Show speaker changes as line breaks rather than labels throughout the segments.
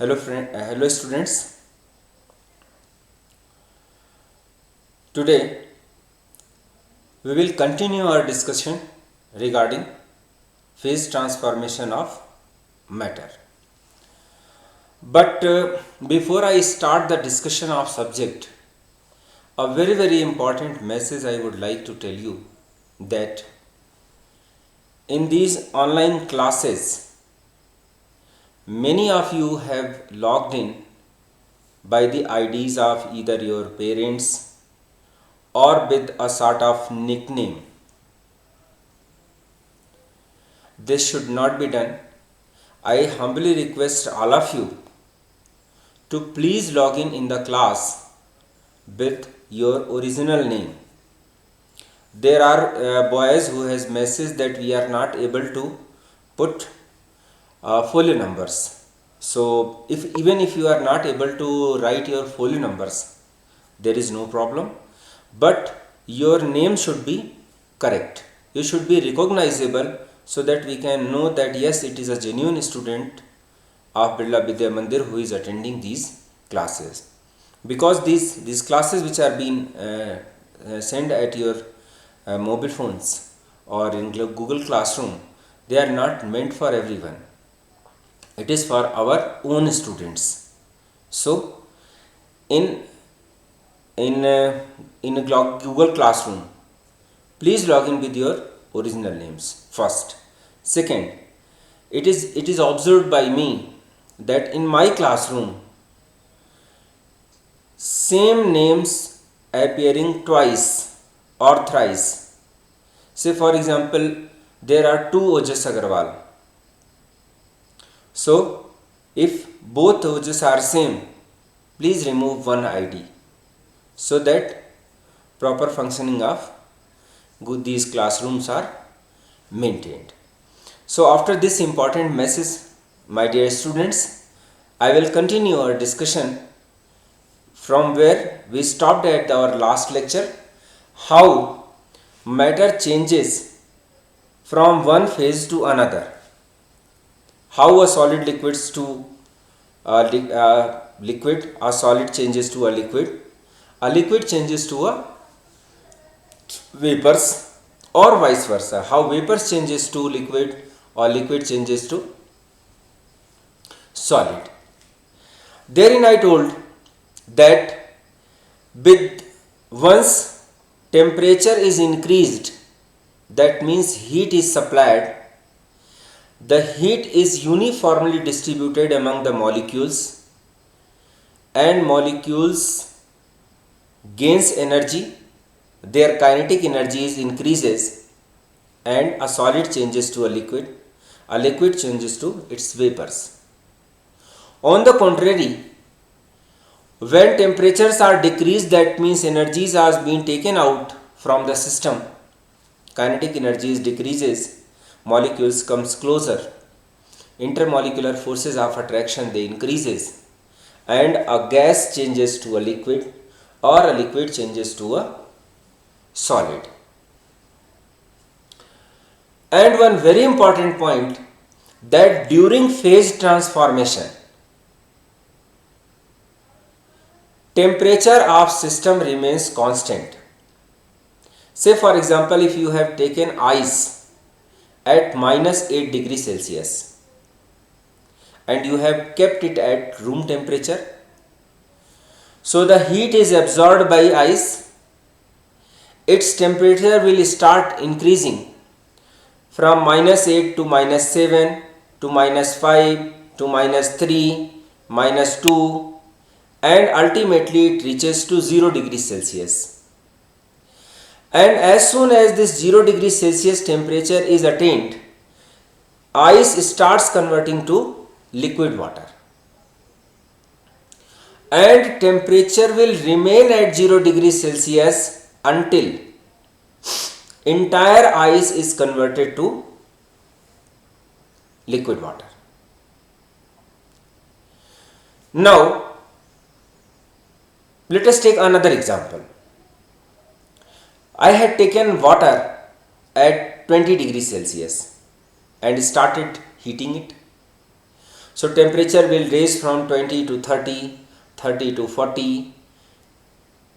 Hello students. Today we will continue our discussion regarding phase transformation of matter. But before I start the discussion of subject, a very important message I would like to tell you that in these online classes, many of you have logged in by the IDs of either your parents or with a sort of nickname. This should not be done. I humbly request all of you to please log in the class with your original name. There are boys who has messaged that we are not able to put folio numbers. So even if you are not able to write your folio numbers, there is no problem. But your name should be correct. You should be recognizable so that we can know that yes, it is a genuine student of Birla Vidya Mandir who is attending these classes. Because these classes which are being sent at your mobile phones or in Google Classroom, they are not meant for everyone. It is for our own students. So in in Google Classroom, please log in with your original names first. Second, it is observed by me that in my classroom same names appearing twice or thrice. Say for example, there are two Ojas Agarwal. So if both Ojas are same, please remove one ID so that proper functioning of these classrooms are maintained. So after this important message, my dear students, I will continue our discussion from where we stopped at our last lecture, how matter changes from one phase to another, how a solid liquids to liquid, a solid changes to a liquid changes to a vapors, or vice versa, how vapors changes to liquid or liquid changes to solid. Therein I told that with once temperature is increased, that means heat is supplied, the heat is uniformly distributed among the molecules and molecules gains energy, their kinetic energy is increases, and a solid changes to a liquid changes to its vapors. On the contrary, when temperatures are decreased, that means energies are being taken out from the system, kinetic energies decreases, molecules comes closer, intermolecular forces of attraction they increases, and a gas changes to a liquid or a liquid changes to a solid. And one very important point, that during phase transformation, temperature of system remains constant. Say for example, if you have taken ice at minus 8 degrees Celsius and you have kept it at room temperature, so the heat is absorbed by ice, its temperature will start increasing from minus 8 to minus 7 to minus 5 to minus 3, minus 2, and ultimately it reaches to 0 degrees Celsius. And as soon as this 0 degrees Celsius temperature is attained, ice starts converting to liquid water. And temperature will remain at 0 degrees Celsius until entire ice is converted to liquid water. Now, let us take another example. I had taken water at 20 degrees Celsius and started heating it. So temperature will raise from 20 to 30, 30 to 40,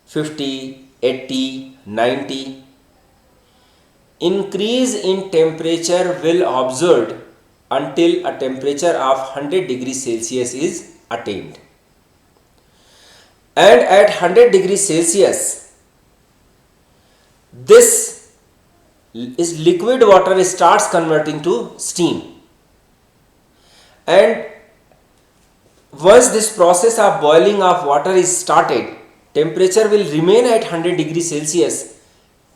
50, 80, 90. Increase in temperature will observed until a temperature of 100 degrees Celsius is attained. And at 100 degrees Celsius, this is liquid water starts converting to steam. And once this process of boiling of water is started, temperature will remain at 100 degrees Celsius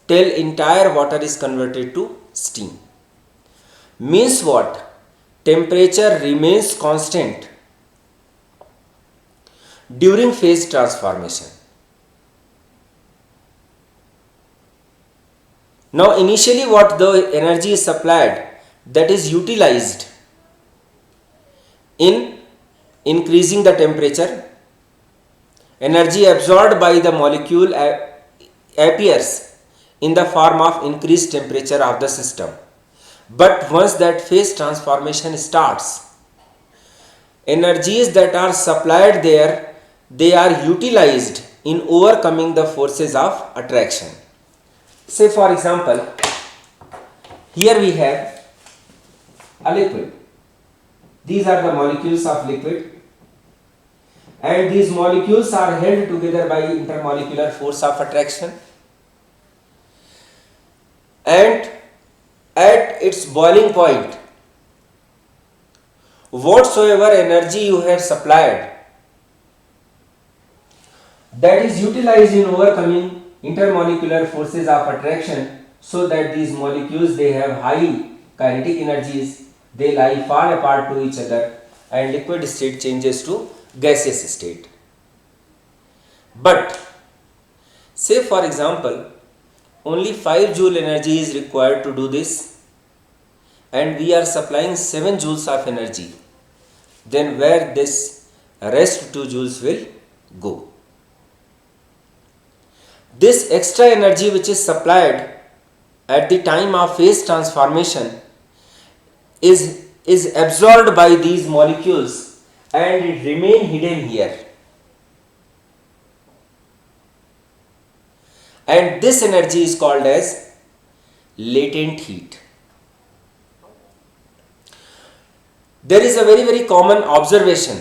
till entire water is converted to steam. Means what? Temperature remains constant during phase transformation. Now initially what the energy is supplied, that is utilized in increasing the temperature. Energy absorbed by the molecule appears in the form of increased temperature of the system. But once that phase transformation starts, energies that are supplied there, they are utilized in overcoming the forces of attraction. Say for example, here we have a liquid. These are the molecules of liquid, and these molecules are held together by intermolecular force of attraction, and at its boiling point, whatsoever energy you have supplied, that is utilized in overcoming intermolecular forces of attraction, so that these molecules, they have high kinetic energies, they lie far apart to each other, and liquid state changes to gaseous state. But say for example, only 5 joule energy is required to do this, and we are supplying 7 joules of energy, then where this rest 2 joules will go? This extra energy which is supplied at the time of phase transformation is absorbed by these molecules and it remain hidden here. And this energy is called as latent heat. There is a very common observation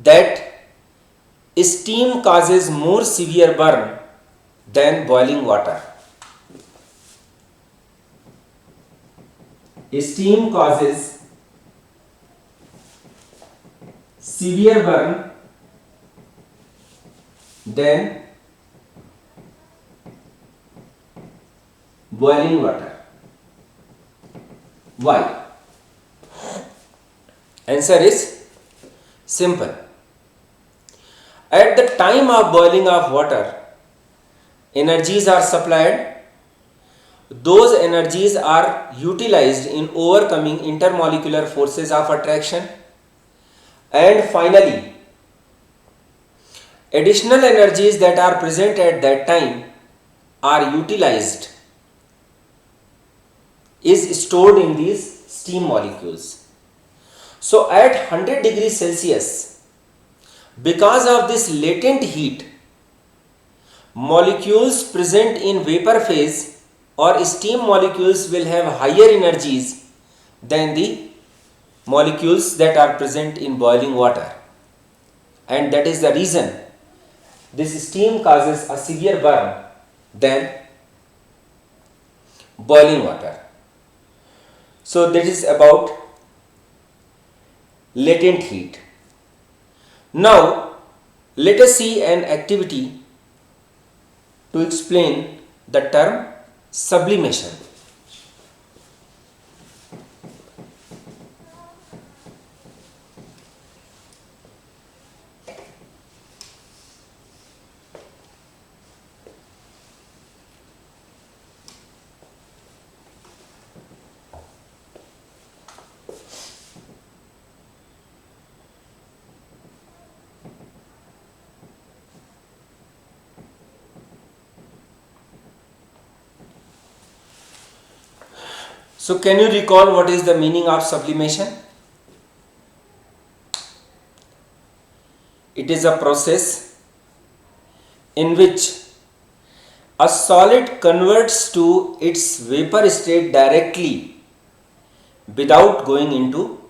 that steam causes more severe burn than boiling water. Steam causes severe burn than boiling water. Why? Answer is simple. At the time of boiling of water, energies are supplied. Those energies are utilized in overcoming intermolecular forces of attraction, and finally additional energies that are present at that time are utilized, is stored in these steam molecules. So at 100 degrees Celsius, because of this latent heat, molecules present in vapor phase or steam molecules will have higher energies than the molecules that are present in boiling water, and that is the reason this steam causes a severe burn than boiling water. So that is about latent heat. Now let us see an activity to explain the term sublimation. So can you recall what is the meaning of sublimation? It is a process in which a solid converts to its vapor state directly without going into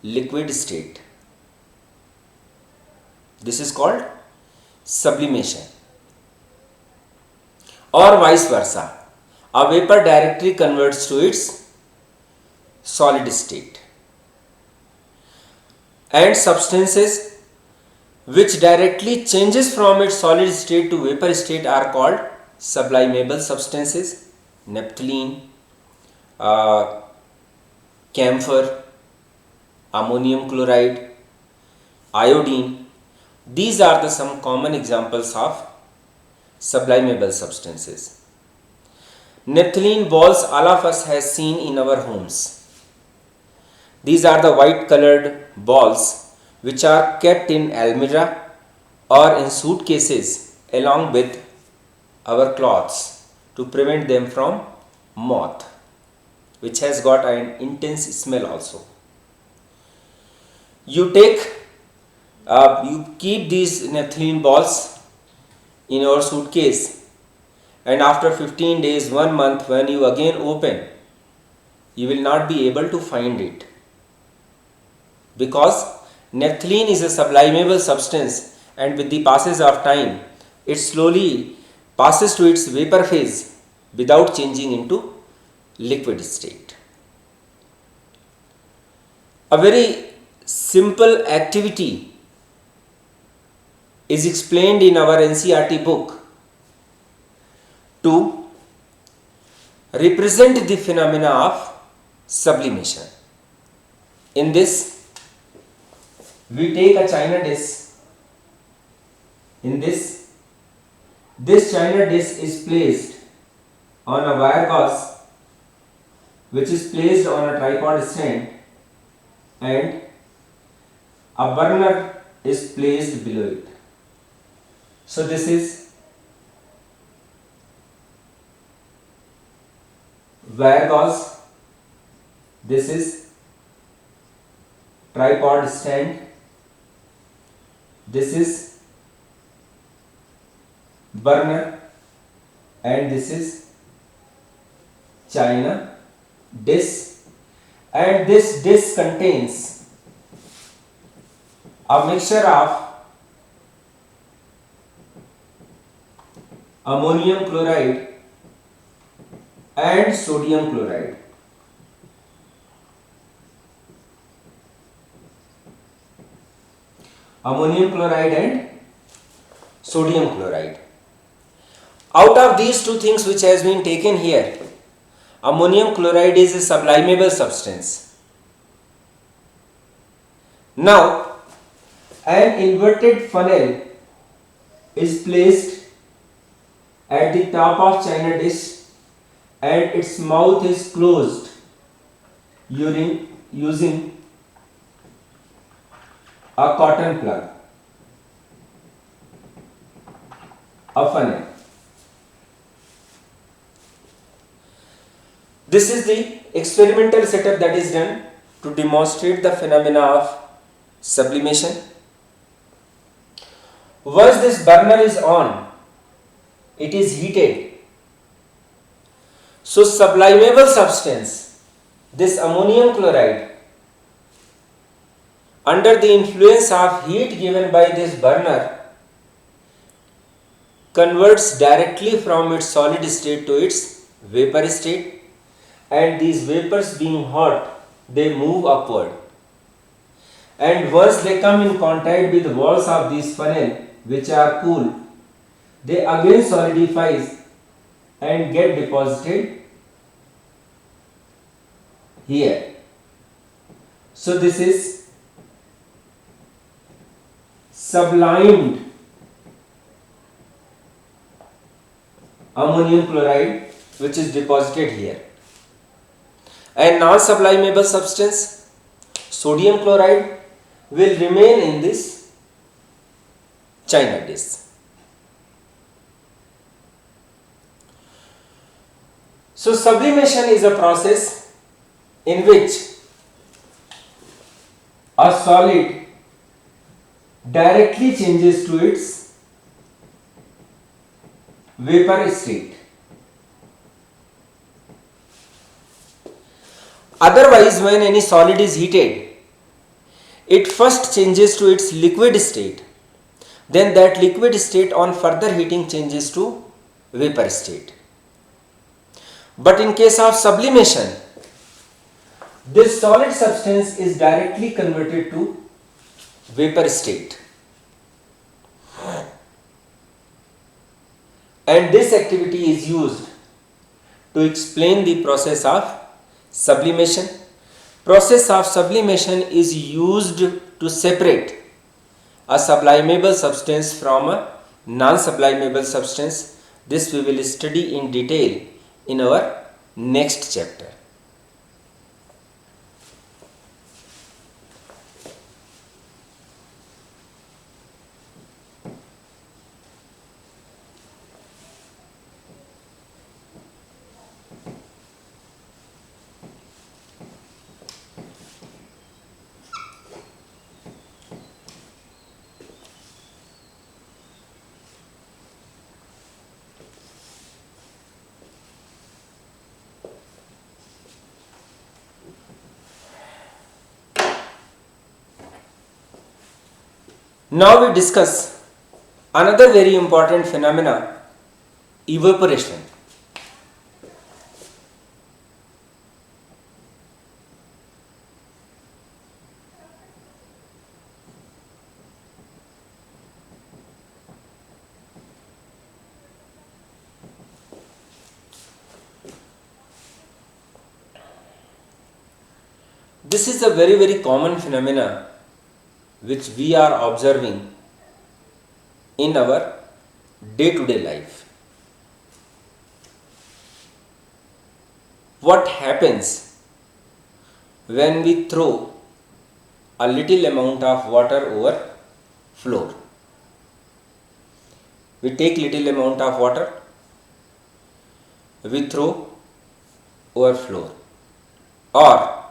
liquid state. This is called sublimation. Or vice versa, a vapor directly converts to its solid state. And substances which directly changes from its solid state to vapor state are called sublimable substances. Naphthalene, camphor, ammonium chloride, iodine. These are the some common examples of sublimable substances. Naphthalene balls all of us has seen in our homes. These are the white colored balls which are kept in almirah or in suitcases along with our clothes to prevent them from moth, which has got an intense smell also. You keep these naphthalene balls in your suitcase, and after 15 days, 1 month, when you again open, you will not be able to find it, because naphthalene is a sublimable substance, and with the passage of time it slowly passes to its vapor phase without changing into liquid state. A very simple activity is explained in our NCERT book to represent the phenomena of sublimation. In this, we take a china dish. In this china dish is placed on a wire gauze, which is placed on a tripod stand, and a burner is placed below it. So this is wire gauze, this is tripod stand, this is burner, and this is china dish, and this dish contains a mixture of ammonium chloride and sodium chloride. Ammonium chloride and sodium chloride. Out of these two things which has been taken here, ammonium chloride is a sublimable substance. Now, an inverted funnel is placed at the top of china dish, and its mouth is closed using a cotton plug, a funnel. This is the experimental setup that is done to demonstrate the phenomena of sublimation. Once this burner is on, it is heated. So sublimable substance, this ammonium chloride, under the influence of heat given by this burner, converts directly from its solid state to its vapor state, and these vapors being hot, they move upward, and once they come in contact with the walls of this funnel, which are cool, they again solidifies and get deposited here. So this is sublimed ammonium chloride which is deposited here. And non-sublimable substance, sodium chloride, will remain in this china dish. So sublimation is a process in which a solid directly changes to its vapor state. Otherwise, when any solid is heated, it first changes to its liquid state. Then that liquid state on further heating changes to vapor state. But in case of sublimation, this solid substance is directly converted to vapor state. And this activity is used to explain the process of sublimation. Process of sublimation is used to separate a sublimable substance from a non-sublimable substance. This we will study in detail in our next chapter. Now we discuss another very important phenomena, evaporation. This is a very common phenomena which we are observing in our day-to-day life. What happens when we throw a little amount of water over floor? We take little amount of water, we throw over floor, or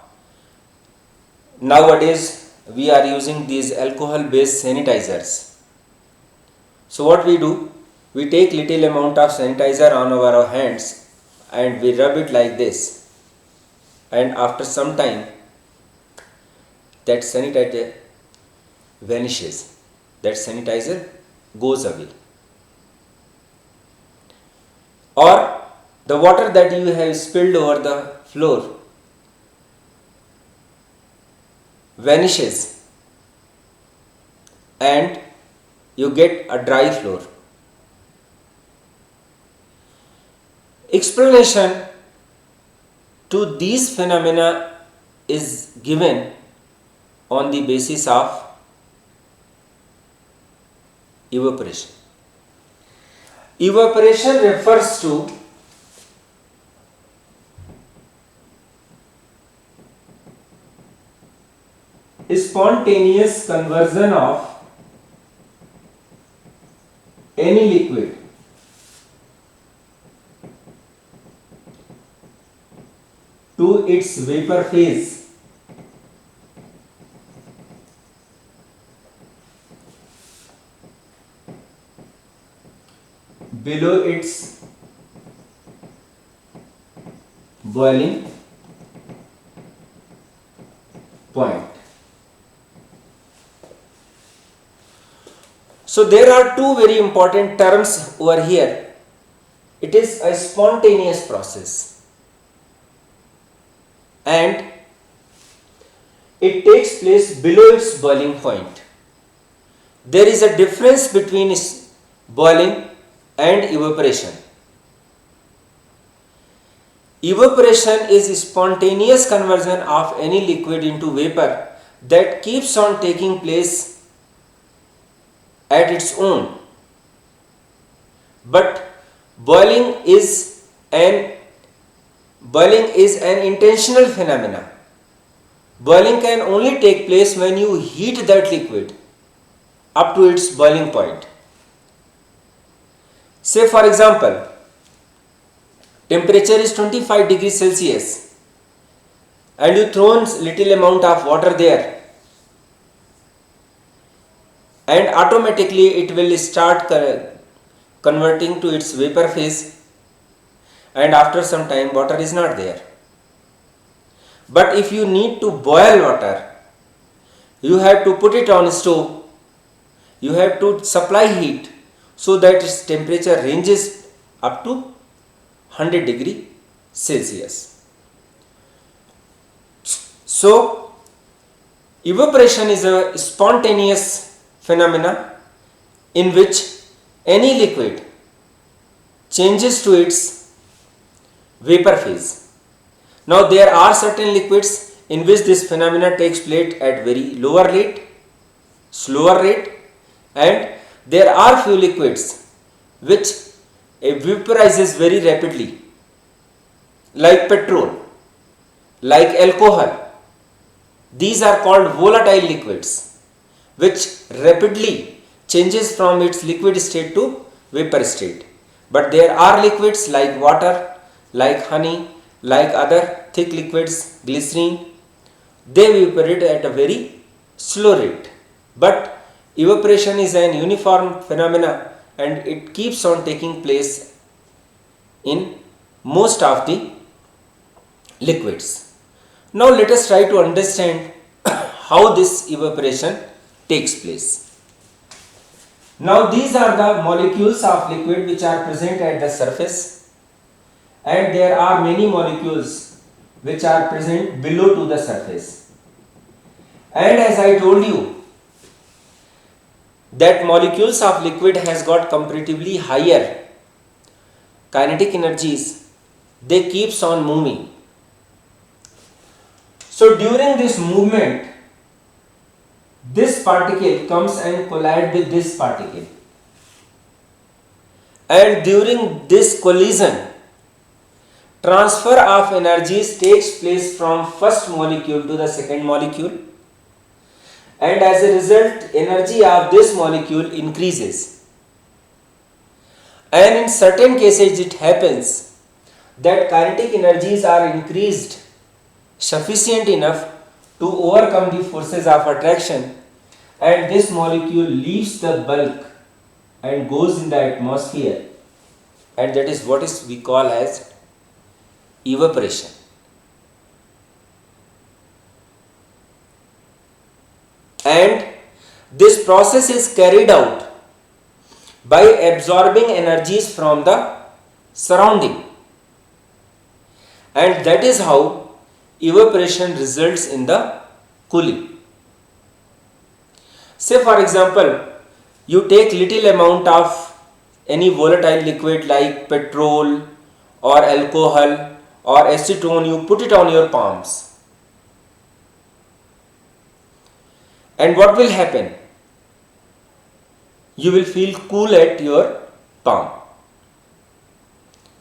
nowadays we are using these alcohol based sanitizers. So what we do, we take little amount of sanitizer on our hands and we rub it like this, and after some time that sanitizer vanishes, that sanitizer goes away. Or the water that you have spilled over the floor vanishes and you get a dry floor. Explanation to these phenomena is given on the basis of evaporation. Evaporation refers to spontaneous conversion of any liquid to its vapor phase below its boiling point. So there are two very important terms over here. It is a spontaneous process and it takes place below its boiling point. There is a difference between boiling and evaporation. Evaporation is spontaneous conversion of any liquid into vapor that keeps on taking place at its own. But boiling is an intentional phenomena. Boiling can only take place when you heat that liquid up to its boiling point. Say for example, temperature is 25 degrees Celsius and you throw in little amount of water there, and automatically it will start converting to its vapor phase, and after some time water is not there. But if you need to boil water, you have to put it on stove, you have to supply heat so that its temperature ranges up to 100 degree Celsius. So evaporation is a spontaneous phenomena in which any liquid changes to its vapor phase. Now there are certain liquids in which this phenomena takes place at very lower rate, slower rate, and there are few liquids which vaporizes very rapidly, like petrol, like alcohol. These are called volatile liquids which rapidly changes from its liquid state to vapor state. But there are liquids like water, like honey, like other thick liquids, glycerine, they evaporate at a very slow rate. But evaporation is an uniform phenomena and it keeps on taking place in most of the liquids. Now let us try to understand how this evaporation takes place. Now these are the molecules of liquid which are present at the surface, and there are many molecules which are present below to the surface. And as I told you that molecules of liquid has got comparatively higher kinetic energies, they keeps on moving. So during this movement, this particle comes and collides with this particle, and during this collision, transfer of energies takes place from first molecule to the second molecule, and as a result energy of this molecule increases. And in certain cases it happens that kinetic energies are increased sufficient enough to overcome the forces of attraction, and this molecule leaves the bulk and goes in the atmosphere, and that is what is we call as evaporation. And this process is carried out by absorbing energies from the surrounding, and that is how evaporation results in the cooling. Say for example, you take little amount of any volatile liquid like petrol or alcohol or acetone, you put it on your palms, and what will happen? You will feel cool at your palm.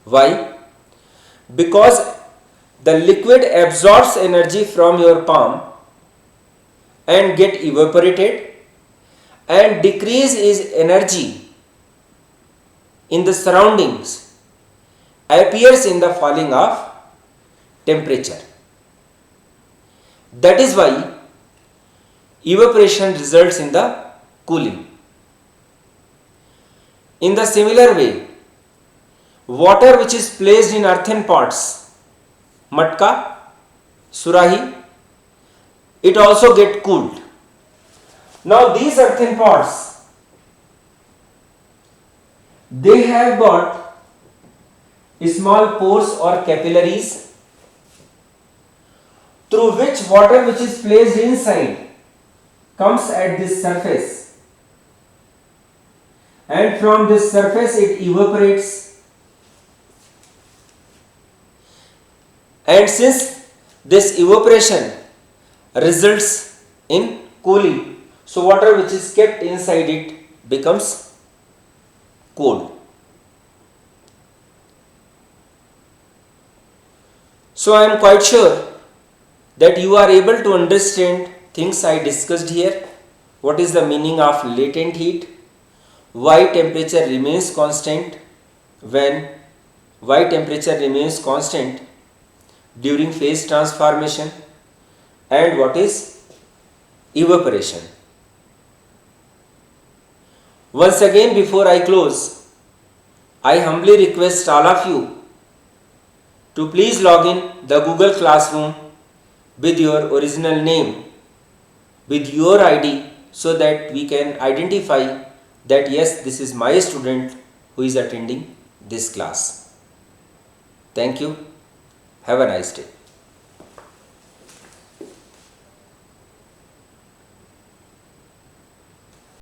Why? Because the liquid absorbs energy from your palm and get evaporated, and decrease is energy in the surroundings appears in the falling of temperature. That is why evaporation results in the cooling. In the similar way, water which is placed in earthen pots, matka, surahi, it also get cooled. Now these earthen pots, they have got small pores or capillaries through which water which is placed inside comes at this surface, and from this surface it evaporates, and since this evaporation results in cooling, so water which is kept inside it becomes cold. So I am quite sure that you are able to understand things I discussed here. What is the meaning of latent heat? Why temperature remains constant when during phase transformation, and what is evaporation. Once again, before I close, I humbly request all of you to please log in the Google Classroom with your original name, with your ID, so that we can identify that yes, this is my student who is attending this class. Thank you. Have a nice day.